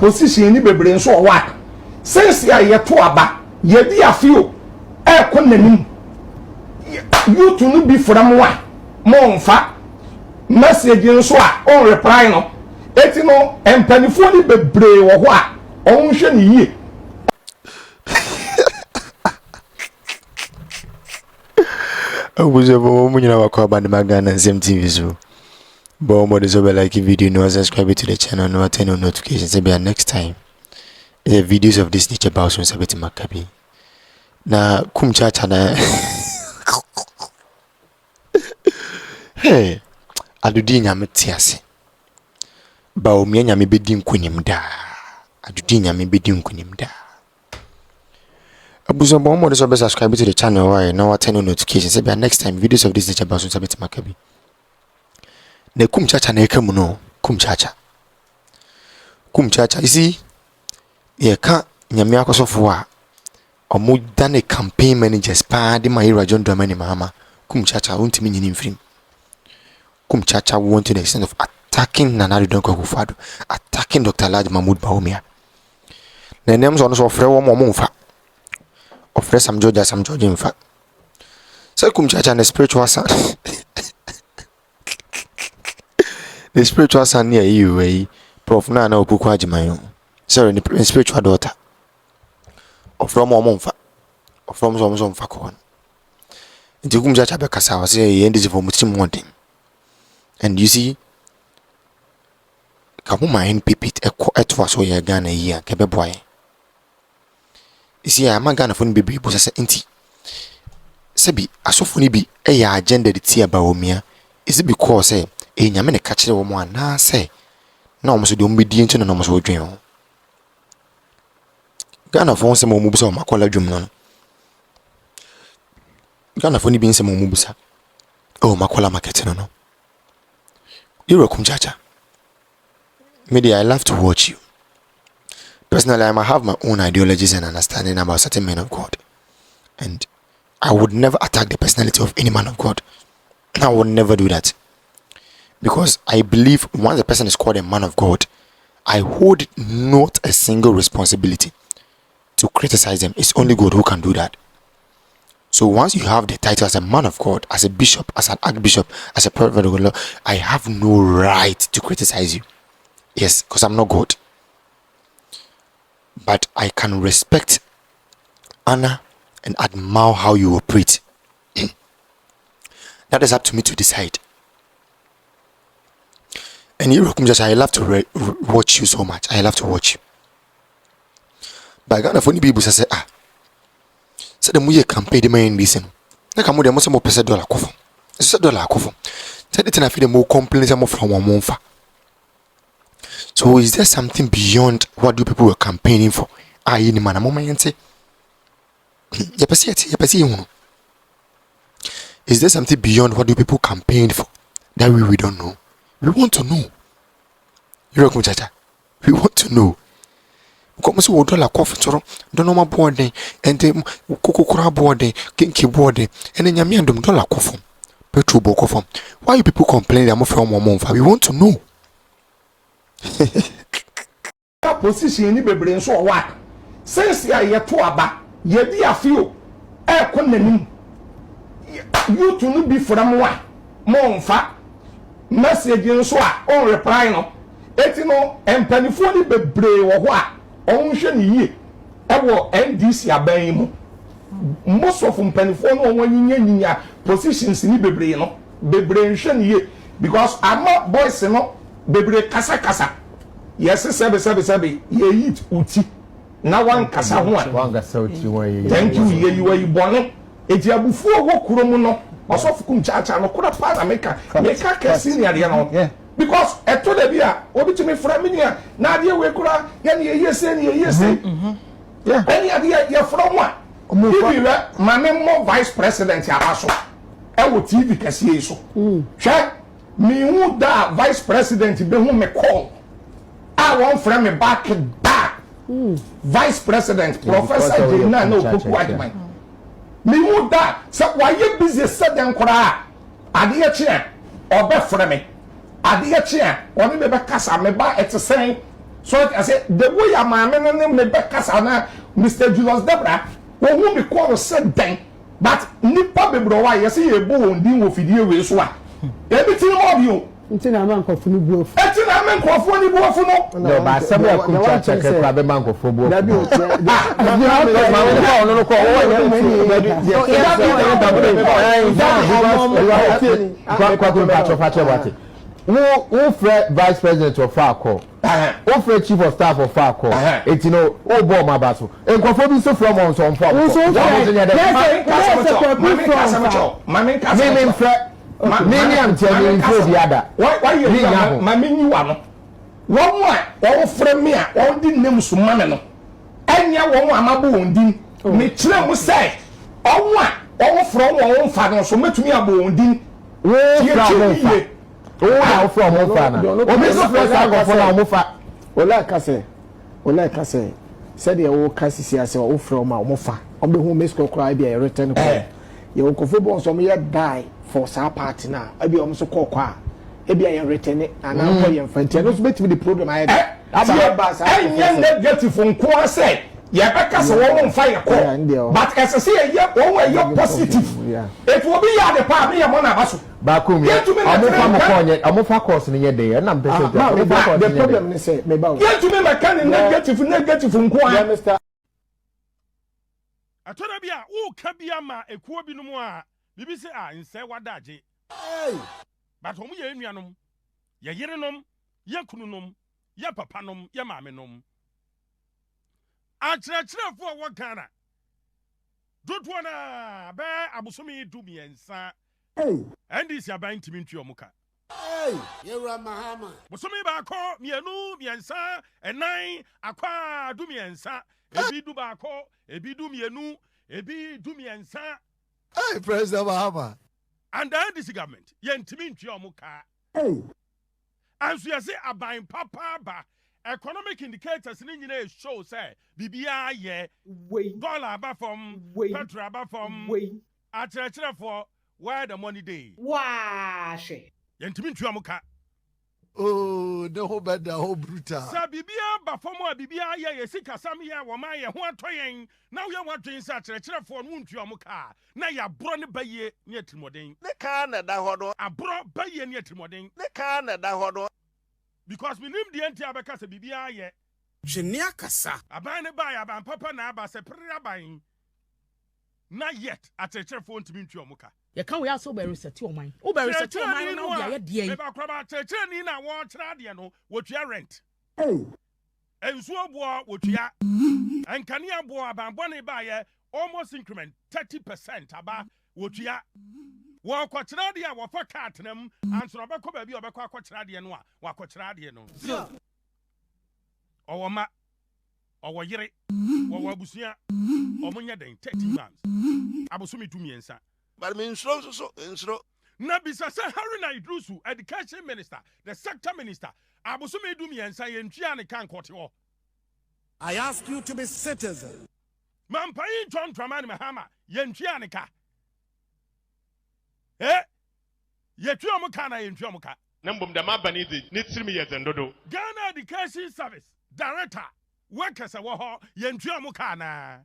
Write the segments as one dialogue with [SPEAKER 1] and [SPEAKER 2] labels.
[SPEAKER 1] position ni bebre nso wa since ya yeto aba ye di afio e ko nanim you to no be from one mo nfa message nso a on reply no eti no empanifo ni bebre wo ho a on hwe ni yie
[SPEAKER 2] Obuzo bo mo nyina wakwa band magana nsem TV so bo mo deso be like video no subscribe to the channel no turn on notifications say be next time the videos of this nature about so sabeti makabi na kumchacha na hey adudi nyame tiase ba o me nyame bedi nkonim da adudi nyame bedi nkonim da Abuzo bo mo deso be subscribe to the channel why now turn on notifications say be next time videos of this nature about so sabeti makabi na kumchacha na ekamu no kumchacha you see ye ka nyame akosofo a omo dane campaign managers pa de my region do many mama kumchacha untimi nyini mfrim kumchacha want to the extent of attacking Nanado Donkofado, attacking Dr. Lad Mahmoud Baumia na names on so frɛ wo mo mfa ofre Sam George mfa so kumchacha na spiritual son the spiritual son near you prof na opoku ajimayo sorry the spiritual daughter of from mfa of from so mfa ko nti kumchacha be kasa wa say NDC for mutim wanting and you see kamu mind pipit etwa so ya Ghana here kebe boy you see am Ghana for bibi bo say nti sebi asofo ni bi ya agenda de tia ba omia is it because nyame ne ka kire wo mo ana say na omo so de ombedi nti na omo so odwen ho Ghana for se mo mubusa makola dwum no Ghana for ni bi nse mo mubusa makola market no you're Kumchacha media. I love to watch you personally. I might have my own ideologies and understanding about certain men of God, and I would never attack the personality of any man of God. I would never do that, because I believe once a person is called a man of God, I hold not a single responsibility to criticize them. It's only God who can do that. So once you have the title as a man of God, as a bishop, as an archbishop, as a prophet of God, I have no right to criticize you. Yes, because I'm not God. But I can respect, honor, and admire how you operate. That is up to me to decide. And you, I love to watch you so much. I love to watch you. But I got a funny people say, so the muye campaign the main reason. Na kamu de mo se mo pese dollar kofo. Se dollar kofo. Say the na fi de mo complain say mo from one monfa. So is there something beyond what you people were campaigning for? Ni man mo mayente. Ye pese hu. Is there something beyond what you people campaigned for that we don't know? We want to know. You Kumchacha. We want to know. Como se o dollar coffee toro do no ma board and kokokura board kinki board and nyame andom dollar coffee petrol bo coffee. Why you people complain am from one month? We want to know.
[SPEAKER 1] Position ni bebre nso wa since ya yeto aba ye di afio e ko nanim you to no be from one mo nfa message nso a on reply no eti no empanifo ni bebre wo ho a on hwe ni yie ewo NDC aban mu most of mpanifo no won nyinya positions ni bebre no bebre hwe ni yie because ama boys no bebre kasa yes sebe ye yit uti na wan kasa ho a
[SPEAKER 3] wan kasa uti wan
[SPEAKER 1] thank you ye you are born eti abufu wo kurom no osofu Kumchacha no kura pa na meka kesi ni ade no because eto da bia obi timi fra me nia na ade we kura ya ne ye se yeah any ade ye fra ho a obi we ma me mo vice president abaso e wo TV kesi yi so hwe me hu da vice president be hu me call I want from me back vice president Professor Jena no Opoku Adman me hu da so why you busy said dem kura ade ye che obe fra me ade ye che oni me be kasa me ba etesen So I said the way a man me back kasana Mr. Julius Debra wo hu me call said den but nipa bebro wa yesi ye bo ondin wo fidie we so a everything more you
[SPEAKER 3] ntina man ko funu buo
[SPEAKER 1] etina man ko funu buo funu
[SPEAKER 4] no ba sabe Kumchacha Cr kwa be man ko funu buo
[SPEAKER 3] dabi o
[SPEAKER 4] no ko wo frɛ vice president of Falco wo frɛ chief of staff of Falco etino o bo ma ba so enkofo bi so from on so mfa wo so many am telling you the other
[SPEAKER 1] why you mama nyi wa no won a won frɛ me a won di nem so mama no anya won amabo won din me kyerɛ mu sɛ won a won frɛ won fa no so metumi abo won din
[SPEAKER 4] wo from Mofana. Obi so fresh agofo na Mofa.
[SPEAKER 3] Ola kase. Said ye wo kasisi ase wo from ma Mofa. Obi hu mesko kra bia return ko. Ye wo kofo bon so me die for sa party na. Abi o so kokọ a. E bia ye return ana ko ye mfanti. No so betimi the program aye.
[SPEAKER 1] Aba sa. Enye negative nko ase. Ye beka se wo mfa ye ko. But as say ye wo positive. It will be ya the pa me ye mo na baso.
[SPEAKER 4] Bakum ya amofa course ni yede na mpese
[SPEAKER 3] the problem ni say me ba o
[SPEAKER 1] get to me mechanic negative nko a
[SPEAKER 3] Mr.
[SPEAKER 5] atona bia wo ka bia ma ekuo bi no mu a bibi se a nse wadaje but omu ye nuanom ye yerenom ye kununom ye papanom ye maamenom akyerɛkyerɛfo a wɔ Ghana dodoɔ na bɛ abosomi dumiɛnsa NDC aban timi ntwi omuka
[SPEAKER 6] yewra mahama
[SPEAKER 5] bosomi ba ko mienu miensa enan akwa du miensa ebi du ba ko ebi du mienu ebi du miensa
[SPEAKER 6] President Mahama
[SPEAKER 5] and the NDC government ye ntimi ntwi omuka anso ye se aban papa ba economic indicators ni nyina show say bibia ye dollar ba from petrol ba from akyerɛkyerɛfo where the money day?
[SPEAKER 7] Wash.
[SPEAKER 5] Yentimi ntuamuka.
[SPEAKER 6] Oh, the whole bad, the whole brutal.
[SPEAKER 5] Sa bibia ba fomo bibia ye sika sam ye wo ma ye ho atoyen. Now ye wadwen sa kyerɛkyerɛfo no ntuamuka. Na ya bro ne baye ne atrimoden.
[SPEAKER 6] Ne ka na da hodo.
[SPEAKER 5] Abro baye ne atrimoden.
[SPEAKER 6] Ne ka na da hodo.
[SPEAKER 5] Because minim de enti abeka sa bibia ye.
[SPEAKER 6] Hwenia kasa.
[SPEAKER 5] Aban ne ba ya ban papa na aba se pere aban. Na yet akyerɛkyerɛfo ntimi ntuamuka.
[SPEAKER 7] You can't also be reset your mind. Oh, be reset your mind now. Be a dear.
[SPEAKER 5] Eba kwaba cheche ni na wo tra de no wotua rent. Ensuo boa wotua. Enkania boa abanbone ba ye almost increment 30% aba wotua. Wo kwachira de a wo fa cart nam ansoro be ko ba bi obekwa kwachira de no a wa kwachira de no. Owo ma owo yire wo abusua omunya den 30 months. Abosumi tumiensa.
[SPEAKER 6] But me insro.
[SPEAKER 5] Na bisa se Haruna Idrusu, education minister, the sector minister, abosome dum yensa yentua ne kan kote ho.
[SPEAKER 6] I ask you to be citizen.
[SPEAKER 5] Mampai John Dramani Mahama, yentua ne ka. Yetua mo ka na yentua mo ka.
[SPEAKER 8] Nambom da mabani di nitrimi yezendodo.
[SPEAKER 5] Ghana Education Service Director, workers wo ho yentua mo ka na.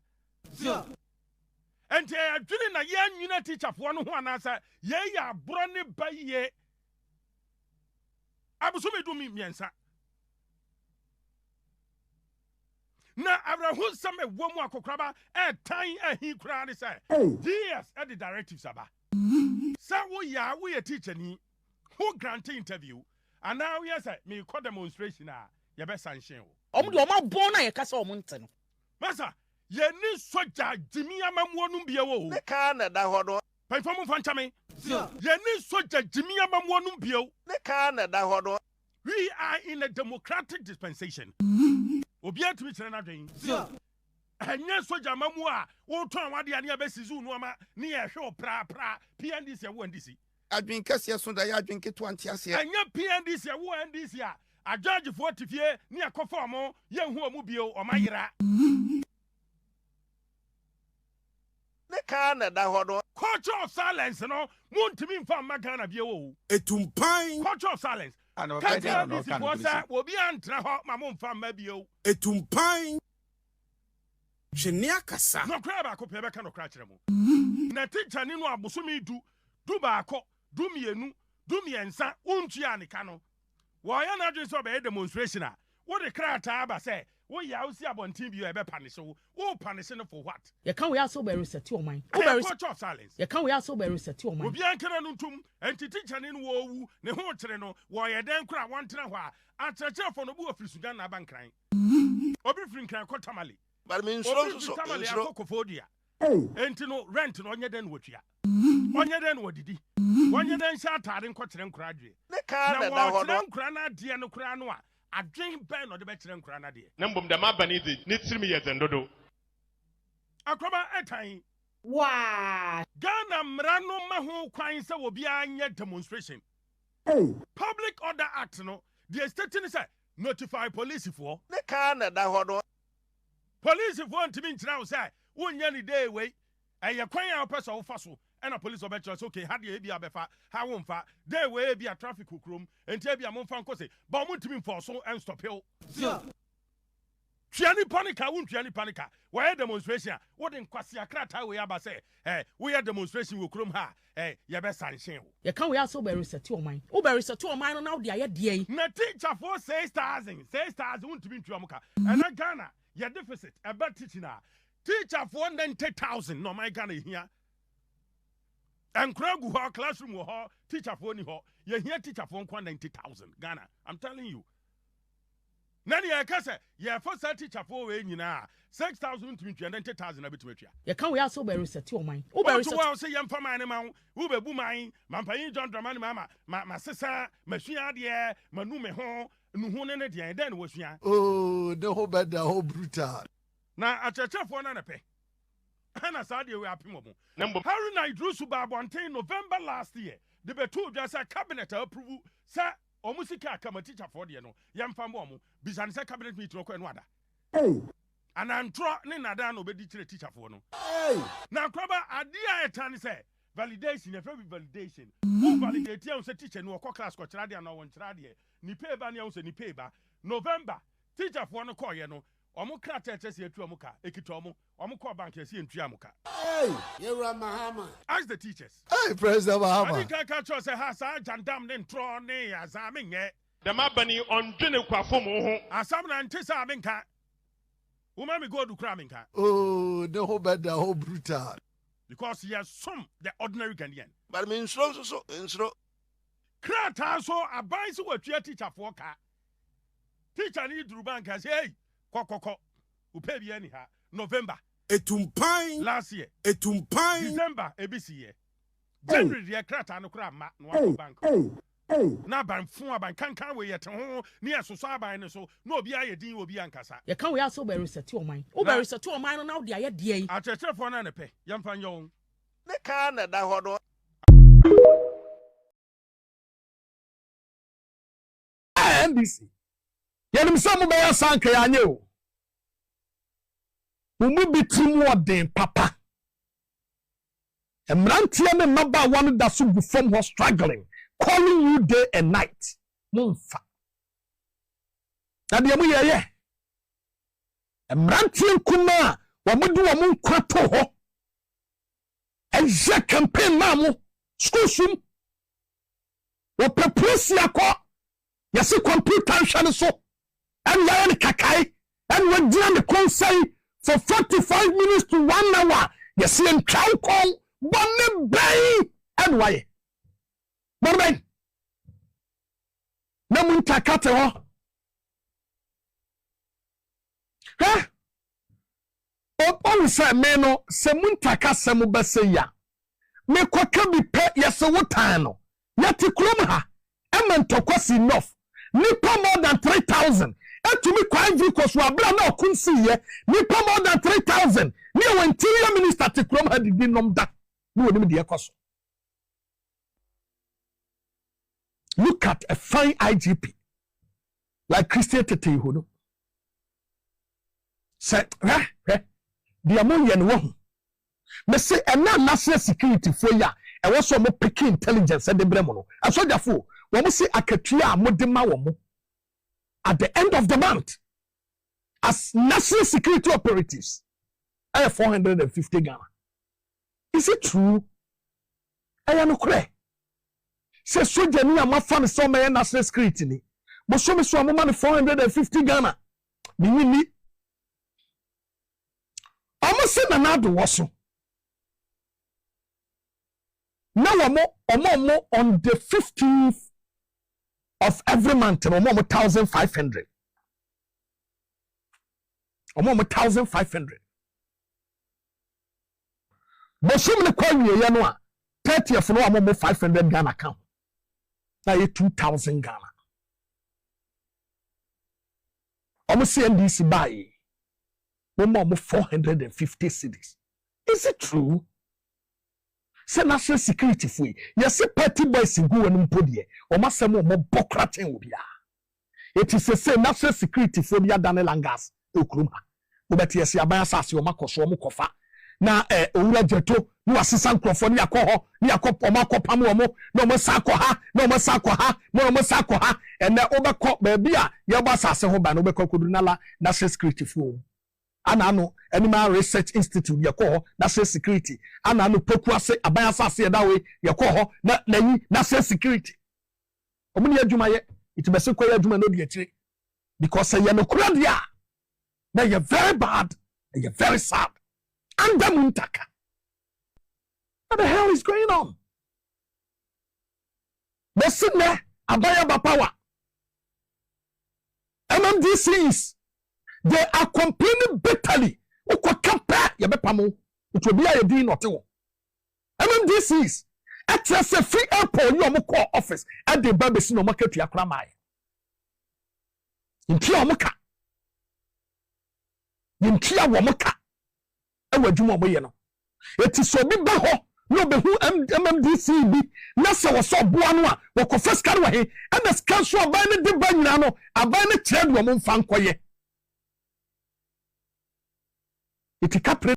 [SPEAKER 5] Ente adwene na ye nwina teacher fo no ho anasa ye ya bro ne baye abusumi dumi miensa na abrahu same wo mu akokraba tan ahi kura ne say DS at the directives aba sa wo ye teacher ni who grant interview and now yes me call demonstration ye be sanction
[SPEAKER 7] o mo de o ma bon na ye kasa o mo nte no
[SPEAKER 5] masa ye ni soja jimi amamuo num bia wo
[SPEAKER 6] Ne ka na da hodo.
[SPEAKER 5] Perform fanchame ye ni soja jimi amamuo num bia
[SPEAKER 6] Ne ka na da hodo.
[SPEAKER 5] we are in a democratic dispensation obi atumi kire na dwen enye soja amamuo a wo ton wade ane abesizu no ma ne ye hwe pra PNDC wo NDC
[SPEAKER 6] Adwin kase so da ya adwin keto antiase.
[SPEAKER 5] enye PNDC wo NDC a ajudge fo tifie ne akofo mo ye hu omu bio o mayira
[SPEAKER 6] Ne ka na da hodo.
[SPEAKER 5] culture of silence no muntimi mfa magana bia wo
[SPEAKER 6] Etumpan.
[SPEAKER 5] culture of silence Kati NDC for sa will be antra ho mamon fam mabio.
[SPEAKER 6] Etumpan. Sheniakasa.
[SPEAKER 5] No cry ba ko pebe ka no cry kire mo. Na teacher ni no abosumi du ba ko du mienu du miensa untua ne ka no. Wo ya na dwe so be demonstration a wo de krata aba say wo ya wo si abontin bi e be panish wo panish no for what?
[SPEAKER 7] You can we also be reset your mind.
[SPEAKER 5] Wo be of silence.
[SPEAKER 7] You can we also be reset your mind.
[SPEAKER 5] Obi ankara no ntum enti teacher ni no wo wu ne ho kire no wo ye den kra wantena ho a atrachire fo no bu ofiri Sudan na bankran. Obi firi nkran ko tamale.
[SPEAKER 2] But mean so
[SPEAKER 5] tamale akofodia. Enti no rent no onye den wotua. Onye den wodidi. Onye den sha atare nkokire nkra dwe.
[SPEAKER 2] Ne ka na da ho no.
[SPEAKER 5] Nkra na de no kra no a adwen ben no de be kire nkra na de.
[SPEAKER 8] Na mbom da mabani di ne tiri mi ye zendodo.
[SPEAKER 5] Akoba etan.
[SPEAKER 7] Wow.
[SPEAKER 5] Ghana mrano maho kwan se wo bia anye demonstration. Public Order Act no, the state say notify police for.
[SPEAKER 2] Ne ka na da ho no.
[SPEAKER 5] Police for ntimi nkyira wo say wonya ni day we. Eye kwan a opese wo fa so. And a police obecho say okay, had ye bia befa, ha wo mfa. Day we bia traffic okrom, enti bia mo mfa nko say, ba mo ntimi mfa so and stop hill. Triani panika, won't triani panika. Why demonstration? What in Kwasi Akrata we aba say, we are demonstration will crum ha, ya best sanction.
[SPEAKER 7] You can we also be reset your mind. Who be reset your mind now the idea.
[SPEAKER 5] Na teacher for 6,000 won't be to Amuka. And I Ghana, your deficit, a bad teaching. Teacher for 90,000, no my Ghana here. And Kragu ha classroom ha, teacher for ni ho, you hear teacher for 90,000 Ghana. I'm telling you. Nani akase ye for teacher for we nyina 6,000 to 20,000 a bit metia.
[SPEAKER 7] You can we also be reset your mind. Who be reset?
[SPEAKER 5] Well say yam for man ma who be bu man mampayin John Dramani mama ma sesa mahua de manu me ho nuhu ne de den wo hua.
[SPEAKER 6] Oh, the whole bad the whole brutal.
[SPEAKER 5] Na acheche for na pe. Ana sa de we apim mo. Haruna Idrusu Babontin November last year. The betu just a cabinet approve sa omusika kama teacher for de no yamfa mo mo bisan say cabinet meeting ko enwada. And antro ne nada no obedi kire teacher for no. Na kwaba adia etani say validation e be validation. Who validate you say teacher no ko class ko kira de na won kira de ni pay ba ne say ni pay ba November teacher for no ko ye no omo kra teacher say etu omo ka ekito omo ko bank say entu amuka.
[SPEAKER 6] You're Mahama.
[SPEAKER 5] Ask the teachers.
[SPEAKER 6] Hey, President Mahama.
[SPEAKER 5] I think I can say ha sa jandam ne ntro ne azame nye.
[SPEAKER 8] Da mabani on dwene kwafo mo ho.
[SPEAKER 5] Asam na ntesa menka. Uma me go do kra menka.
[SPEAKER 6] Oh, the whole bad the whole brutal.
[SPEAKER 5] Because he has some the ordinary Ghanaian.
[SPEAKER 2] But mean so
[SPEAKER 5] Krata so abai so watua teacher for ka. Teacher ni duru bank say hey, kokoko. Upe bi ani ha. November.
[SPEAKER 6] Etumpan.
[SPEAKER 5] Last year.
[SPEAKER 6] Etumpan.
[SPEAKER 5] December ebisi year. January the krata no kra ma no bank. Na ban fun aban kankan we yet ho ne asoso aban ne so na obi ayedin obi ankasa.
[SPEAKER 7] You can we also be reset your mind. Who be reset your mind now the idea.
[SPEAKER 5] Acheche for na ne pe. Yamfa nyon.
[SPEAKER 2] ne ka na da ho no.
[SPEAKER 1] NDC. Yenim some be sanka ya nye o. Umu bitimu odin papa. Emrantie me maba one da so gu from her struggling, calling you day and night. Mumfa. Na de mu ye. Emrantie kuma wa mudu wa mun kwato ho. Eje campaign na mo school sum. Wo propose yakọ. Yesi computer hwane so. And yan kakai and we dey the consent for 45 minutes to 1 hour. Yesi en try call one bay and why. Morben. Na mun takate ho. Ha? O say me no se mun takase mu bese ya. Me kwaka bi pe yesi wotan no. Yati krom ha. Ementokwas enough. Nipa more than 3,000. Etumi kwa vehicles wa bra na okunsi ye. Nipa more than 3,000. Ni o interior minister te krom ha didi nom da. Ni woni me de ekoso. Look at a fine IGP like Christian Tete Ihono. Say, the among yen wo. Me say na national security for ya. E wo so mo pick intelligence e de bremo no. Aso jafo wɔn si akatua a mode ma wɔn at the end of the month as national security operatives 450 Ghana. Is it true? I am correct. Say soldier ni amafa ne so me national security ni. Mo so me so amoma ne 450 Ghana. Ni. Almost say na do woso. Now omo on the 15th of every month omo 1,500. Omo 1,500. Bosom ne kwa wiye no a 30th no omo 500 Ghana account. Na 2,000 Ghana. Omo NDC buy. Omo 450 cedis. Is it true? Say national security fui. Yes, party boys in go and mpodie. Omo say mo bokraten obi a. It is say national security for bia danelangas okruma. Obeti yes aban asase omo koso omo kofa. Na owura jeto no asesa nkrofo ne yakọ ne yakọ omo akopam omo na omo sakọ ha na omo sakọ ha na omo sakọ ha ene obekọ ba bia ye ba asase ho ba na obekọ koduru nala national security fo. Anano Animal Research Institute yakọ national security anano poku ase aban asase da we yakọ na nayi national security omo ne adwuma ye itibese koya adwuma no de atire because ye no kura dia na ye very bad and ye very sad and muntaka. What the hell is going on? Listen there abaya bapawa MMDCs. They are complaining bitterly. Ukwa yabepamo. It will be a deal not to. MMDCs. At a free airport, you are office at the Babes no market to Yakramai. In Tia Moka. In Tia Wamoka. And what you want to know. It is so big baho. No be who MMDC be. Nasa was so buanwa. Wako first carwa he. And the scanswa abane de banyano. Abane chred wamon fan kwaye. It